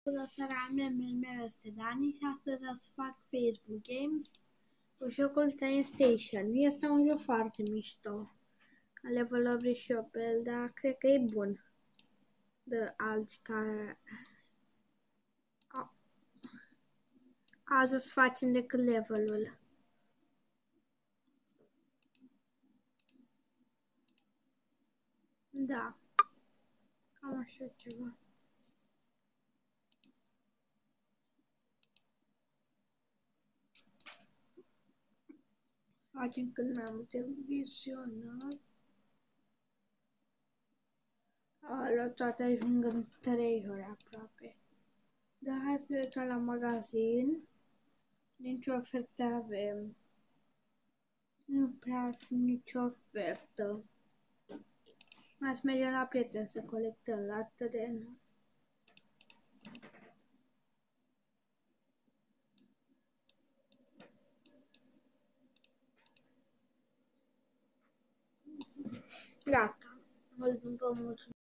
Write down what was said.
Bună seara, numele meu este Dani și astăzi o să fac Facebook Games cu jocul Train Station. Este un joc foarte mișto. Am level și eu pe el, dar cred că e bun de alții care azi o să facem decât levelul. Da, cam așa ceva. Facem cât mai multe vizionări. La toate ajung în 3 ore aproape. Dar hai să ne uităm la magazin. Din ce oferte avem? Nu prea sunt nicio ofertă. Hai să mergem la prieten să colectăm la teren. Gata. Mult vă mulțumesc.